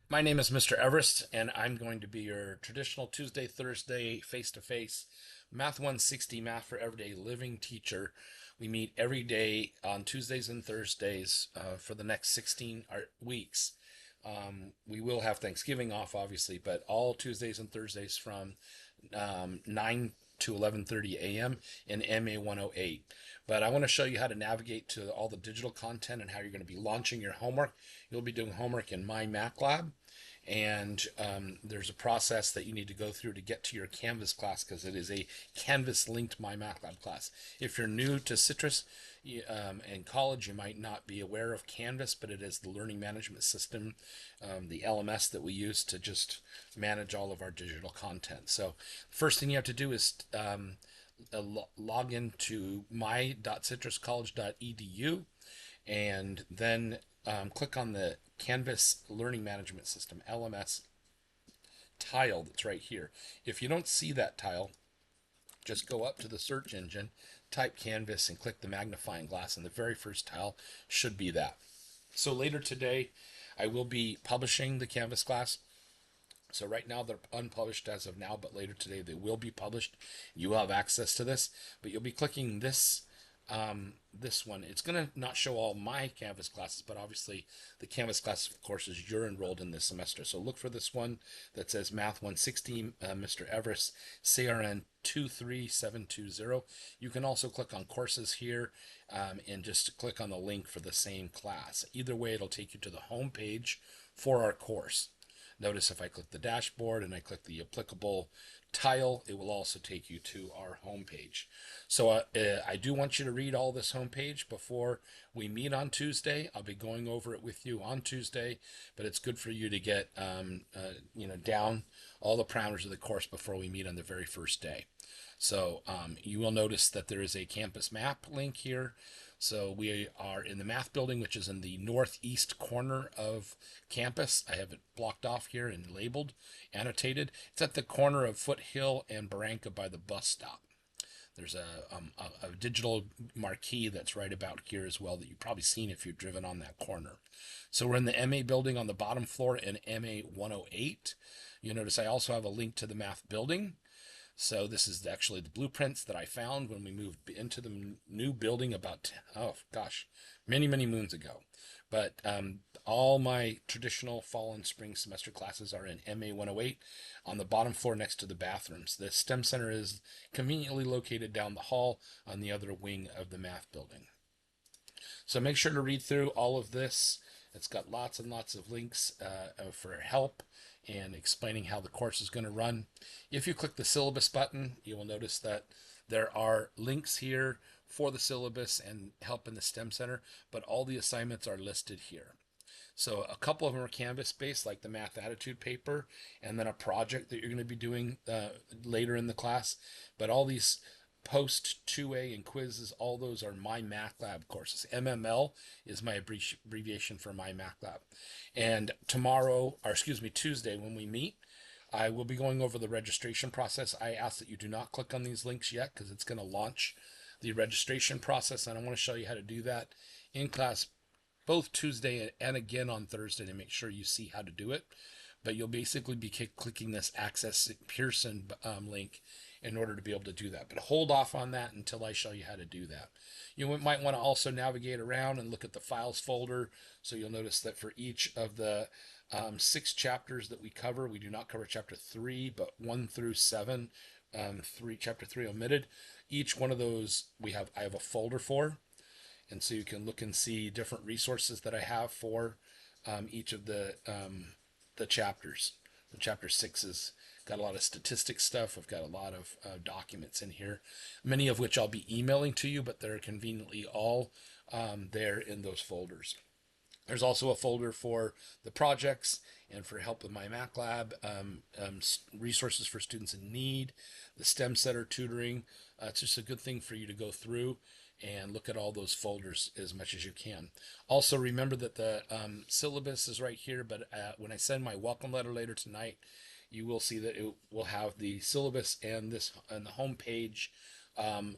My name is Mr. Everest, and I'm going to be your traditional Tuesday, Thursday, face-to-face Math160 Math for Everyday Living teacher. We meet every day on Tuesdays and Thursdays for the next 16 weeks. We will have Thanksgiving off, obviously, but all Tuesdays and Thursdays from 9 to 11:30 a.m. in MA 108. But I want to show you how to navigate to all the digital content and how you're going to be launching your homework. You'll be doing homework in MyMacLab, and there's a process that you need to go through to get to your Canvas class because it is a Canvas linked MyMacLab class. If you're new to Citrus in college, you might not be aware of Canvas, but it is the learning management system, the LMS that we use to just manage all of our digital content. So first thing you have to do is log into my.citruscollege.edu, and then click on the Canvas Learning Management System, LMS, tile that's right here. If you don't see that tile, just go up to the search engine, type Canvas, and click the magnifying glass, and the very first tile should be that. So later today, I will be publishing the Canvas class. So right now they're unpublished as of now, but later today they will be published. You will have access to this, but you'll be clicking this one. It's going to not show all my Canvas classes, but obviously the Canvas class courses you're enrolled in this semester. So look for this one that says Math160, Mr. Everest, CRN 23720. You can also click on courses here and just click on the link for the same class. Either way, it'll take you to the home page for our course. Notice if I click the dashboard and I click the applicable tile, it will also take you to our homepage. So I do want you to read all this homepage before we meet on Tuesday. I'll be going over it with you on Tuesday, but it's good for you to get down all the parameters of the course before we meet on the very first day. So you will notice that there is a campus map link here. So we are in the math building, which is in the northeast corner of campus. I have it blocked off here and labeled, annotated. It's at the corner of Foothill and Barranca by the bus stop. There's a digital marquee that's right about here as well that you've probably seen if you've driven on that corner. So we're in the MA building on the bottom floor in MA 108. You'll notice I also have a link to the math building. So this is actually the blueprints that I found when we moved into the new building about, many, many moons ago. But all my traditional fall and spring semester classes are in MA 108 on the bottom floor next to the bathrooms. The STEM Center is conveniently located down the hall on the other wing of the math building. So make sure to read through all of this. It's got lots and lots of links for help and explaining how the course is going to run. If you click the syllabus button, you will notice that there are links here for the syllabus and help in the STEM Center, but all the assignments are listed here. So a couple of them are Canvas-based, like the Math Attitude paper, and then a project that you're going to be doing later in the class. But all these post 2A and quizzes, all those are MyMacLab courses. MML is my abbreviation for MyMacLab. And Tuesday when we meet, I will be going over the registration process. I ask that you do not click on these links yet because it's going to launch the registration process, and I want to show you how to do that in class both Tuesday and again on Thursday to make sure you see how to do it. But you'll basically be clicking this Access Pearson link in order to be able to do that. But hold off on that until I show you how to do that. You might want to also navigate around and look at the files folder. So you'll notice that for each of the 6 chapters that we cover, we do not cover chapter 3, but 1 through 7, chapter 3 omitted. Each one of those I have a folder for. And so you can look and see different resources that I have for each of the chapters. The chapter 6 has got a lot of statistics stuff. I've got a lot of documents in here, many of which I'll be emailing to you, but they're conveniently all there in those folders. There's also a folder for the projects and for help with MyMacLab, resources for students in need, the STEM Center tutoring. It's just a good thing for you to go through and look at all those folders as much as you can. Also, remember that the syllabus is right here, but when I send my welcome letter later tonight, you will see that it will have the syllabus and the home page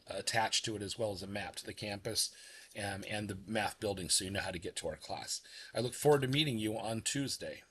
attached to it, as well as a map to the campus and the math building, so you know how to get to our class. I look forward to meeting you on Tuesday.